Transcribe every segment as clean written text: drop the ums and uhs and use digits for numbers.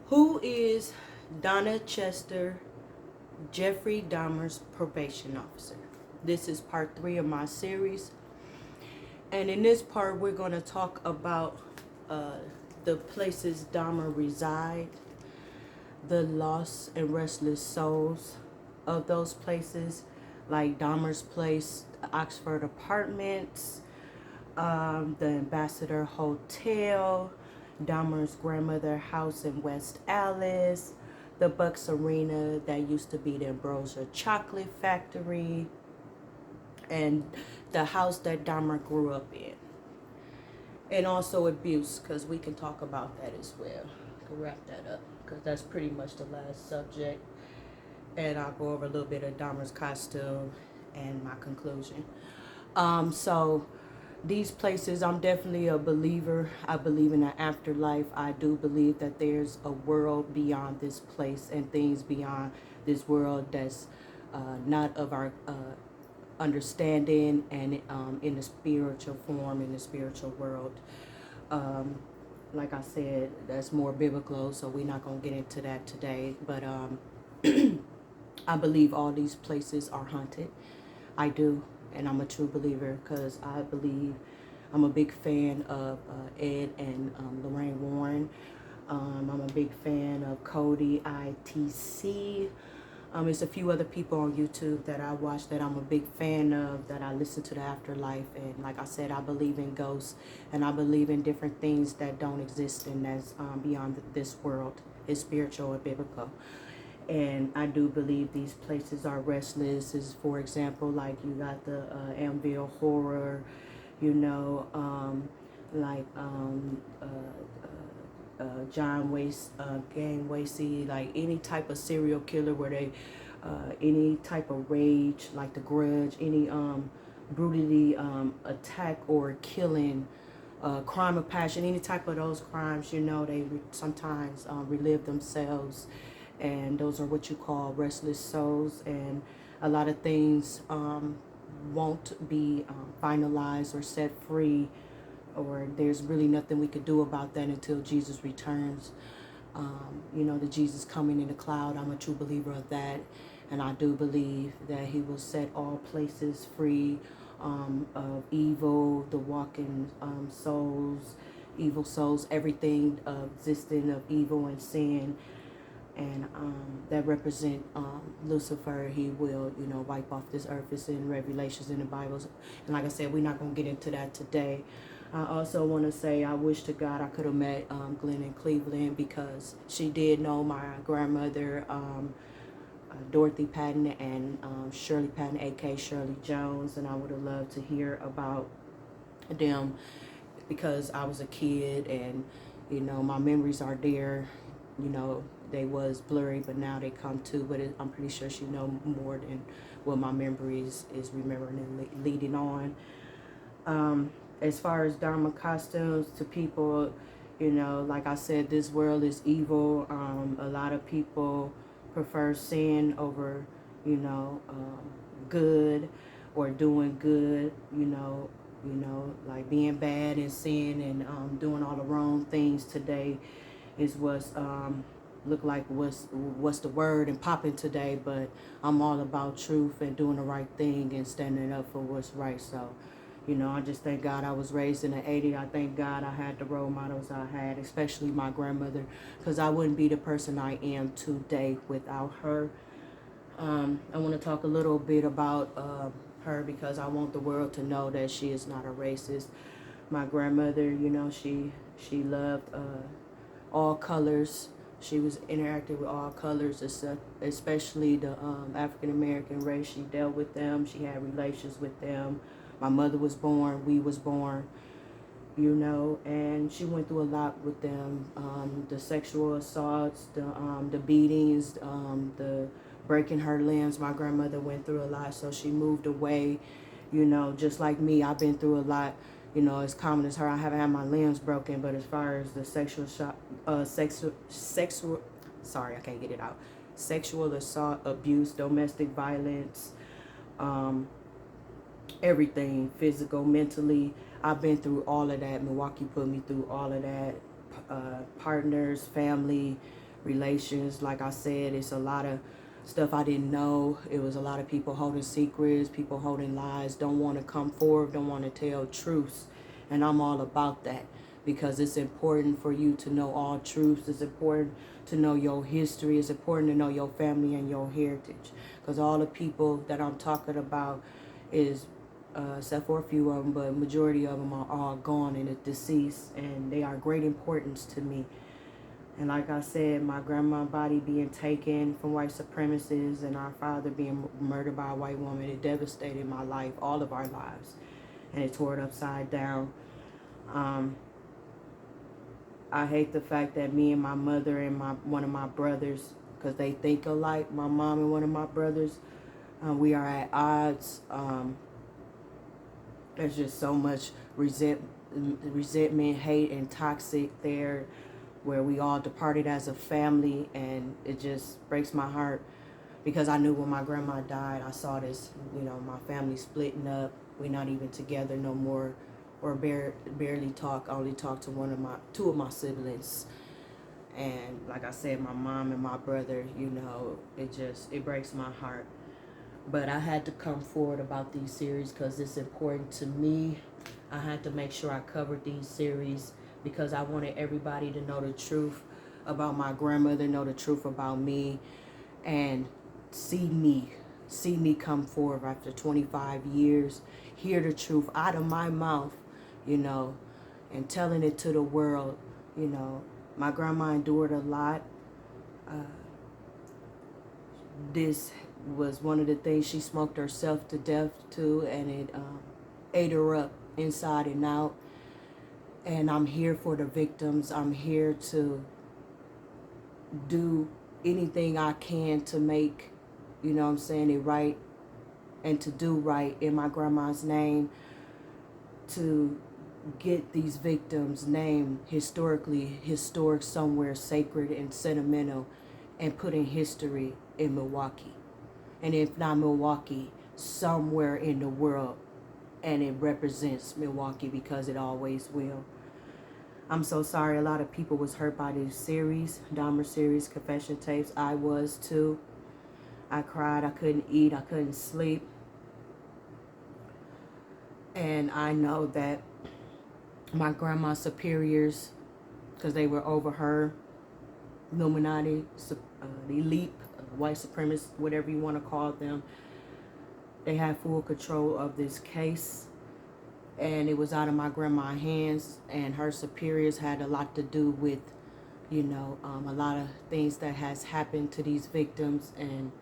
Who is Donna Chester Jeffrey Dahmer's probation officer? This is part 3 of my series. And in this part, we're going to talk about the places Dahmer reside, the lost and restless souls of those places, like Dahmer's place, Oxford Apartments, the Ambassador Hotel, Dahmer's grandmother house in West Allis, the Bucks Arena that used to be the Ambrosia Chocolate Factory, and the house that Dahmer grew up in. And also abuse, because we can talk about that as well. I can wrap that up, because that's pretty much the last subject. And I'll go over a little bit of Dahmer's costume and my conclusion. So these places, I'm definitely a believer. I believe in an afterlife. I do believe that there's a world beyond this place and things beyond this world that's not of our understanding, and in the spiritual form, in the spiritual world. Like I said, that's more biblical, so we're not going to get into that today. But I believe all these places are haunted. I do, and I'm a true believer, because I believe I'm a big fan of Ed and Lorraine Warren. I'm a big fan of Cody ITC. There's a few other people on YouTube that I watch that I'm a big fan of, that I listen to the afterlife. And like I said, I believe in ghosts, and I believe in different things that don't exist and that's beyond this world. It's spiritual and biblical. And I do believe these places are restless. Is, for example, like you got the Anvil Horror, you know, John Gang Wasey, like any type of serial killer where they, any type of rage, like The Grudge, any brutally attack or killing, crime of passion, any type of those crimes, you know, they sometimes relive themselves, and those are what you call restless souls. And a lot of things won't be finalized or set free, or there's really nothing we could do about that until Jesus returns. You know, the Jesus coming in the cloud, I'm a true believer of that. And I do believe that he will set all places free of evil, the walking souls, evil souls, everything existing of evil and sin. And that represent Lucifer. He will, you know, wipe off this earth. It's in Revelations in the Bibles. And like I said, we're not going to get into that today. I also want to say I wish to God I could have met Glenn in Cleveland, because she did know my grandmother, Dorothy Patton, and Shirley Patton, a.k.a. Shirley Jones. And I would have loved to hear about them, because I was a kid, and, you know, my memories are there. You know, they was blurry, but now they come to. But I'm pretty sure she know more than what my memories is remembering and leading on. As far as Dharma costumes to people, you know, like I said, this world is evil. A lot of people prefer sin over, you know, good, or doing good, you know, like being bad and sin and doing all the wrong things today is what's look like what's the word and popping today. But I'm all about truth and doing the right thing and standing up for what's right. So, you know, I just thank God I was raised in the 80s. I thank God I had the role models I had, especially my grandmother, because I wouldn't be the person I am today without her. I want to talk a little bit about her, because I want the world to know that she is not a racist. My grandmother, you know, she loved all colors. She was interacting with all colors, especially the African American race. She dealt with them. She had relations with them. My mother was born. We was born. You know, and she went through a lot with them. The sexual assaults, the beatings, the breaking her limbs. My grandmother went through a lot, so she moved away. You know, just like me, I've been through a lot. You know, as common as her, I haven't had my limbs broken, but as far as the sorry, I can't get it out. Sexual assault, abuse, domestic violence, everything, physical, mentally, I've been through all of that. Milwaukee put me through all of that. Partners, family, relations. Like I said, it's a lot of stuff I didn't know. It was a lot of people holding secrets, people holding lies, don't want to come forward, don't want to tell truths. And I'm all about that, because it's important for you to know all truths. It's important to know your history. It's important to know your family and your heritage. Because all the people that I'm talking about is, except for a few of them, but majority of them are all gone and deceased. And they are great importance to me. And like I said, my grandma's body being taken from white supremacists and our father being murdered by a white woman, it devastated my life, all of our lives. And it tore it upside down. I hate the fact that me and my mother and one of my brothers, because they think alike, my mom and one of my brothers, we are at odds. There's just so much resentment, hate, and toxic there, where we all departed as a family, and it just breaks my heart, because I knew when my grandma died, I saw this, my family splitting up. We're not even together no more, or barely talk. I only talk to two of my siblings. And like I said, my mom and my brother, it breaks my heart. But I had to come forward about these series because it's important to me. I had to make sure I covered these series because I wanted everybody to know the truth about my grandmother, know the truth about me, and see me come forward after 25 years, hear the truth out of my mouth, and telling it to the world. My grandma endured a lot. This was one of the things she smoked herself to death too, and it ate her up inside and out. And I'm here for the victims. I'm here to do anything I can to make, it right, and to do right in my grandma's name, to get these victims' name historic somewhere sacred and sentimental, and put in history in Milwaukee. And if not Milwaukee, somewhere in the world. And it represents Milwaukee because it always will. I'm so sorry a lot of people was hurt by this series, Dahmer Series, confession tapes. I was too. I cried, I couldn't eat, I couldn't sleep. And I know that my grandma's superiors, because they were over her, Illuminati, the elite, white supremacists, whatever you want to call them, they had full control of this case. And it was out of my grandma's hands, and her superiors had a lot to do with, a lot of things that has happened to these victims, and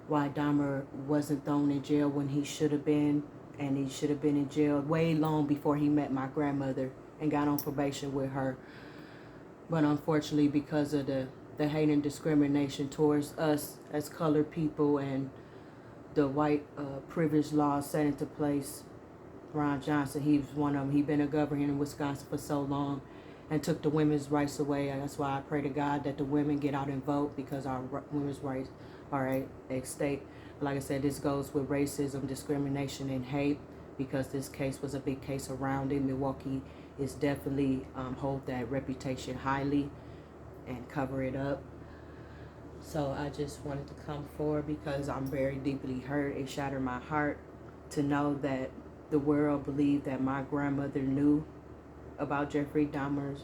why Dahmer wasn't thrown in jail when he should have been, and he should have been in jail way long before he met my grandmother and got on probation with her. But unfortunately, because of the hate and discrimination towards us as colored people and the white privilege laws set into place, Ron Johnson, he was one of them. He'd been a governor in Wisconsin for so long and took the women's rights away. And that's why I pray to God that the women get out and vote, because our women's rights are at stake. Like I said, this goes with racism, discrimination, and hate, because this case was a big case around it. Milwaukee is definitely hold that reputation highly and cover it up. So I just wanted to come forward because I'm very deeply hurt. It shattered my heart to know that the world believed that my grandmother knew about Jeffrey Dahmer's,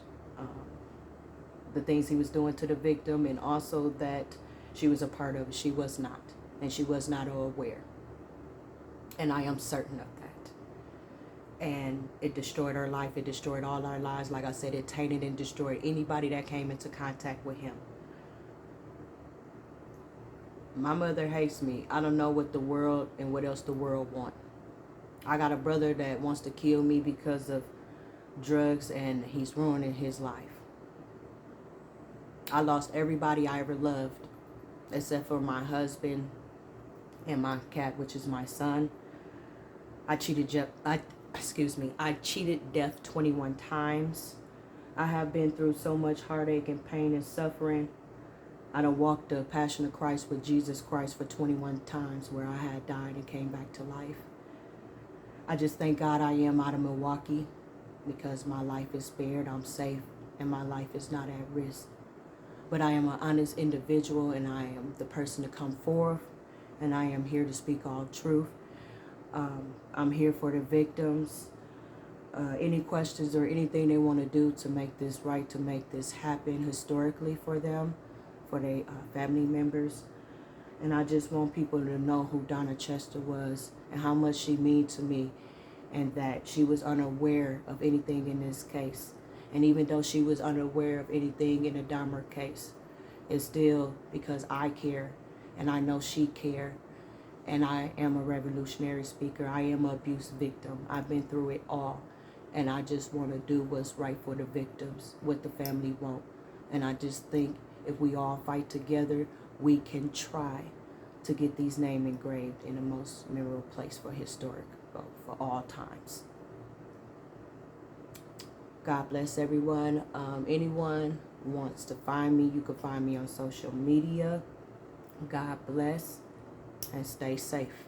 the things he was doing to the victim, and also that she was a part of it. She was not, and she was not aware. And I am certain of that. And it destroyed her life. It destroyed all our lives. Like I said, it tainted and destroyed anybody that came into contact with him. My mother hates me. I don't know what the world and what else the world want. I got a brother that wants to kill me because of drugs, and he's ruining his life. I lost everybody I ever loved, except for my husband and my cat, which is my son. I cheated death 21 times. I have been through so much heartache and pain and suffering. I done walked the Passion of Christ with Jesus Christ for 21 times, where I had died and came back to life. I just thank God I am out of Milwaukee, because my life is spared, I'm safe, and my life is not at risk. but I am an honest individual, and I am the person to come forth, and I am here to speak all truth. I'm here for the victims. Any questions or anything they want to do to make this right, to make this happen historically for them, for their family members. And I just want people to know who Donna Chester was and how much she means to me, and that she was unaware of anything in this case. And even though she was unaware of anything in the Dahmer case, it's still because I care, and I know she cared. And I am a revolutionary speaker. I am an abuse victim. I've been through it all. And I just want to do what's right for the victims, what the family want. And I just think if we all fight together, we can try to get these names engraved in the most memorable place for historic, for all times. God bless everyone. Anyone wants to find me, you can find me on social media. God bless and stay safe.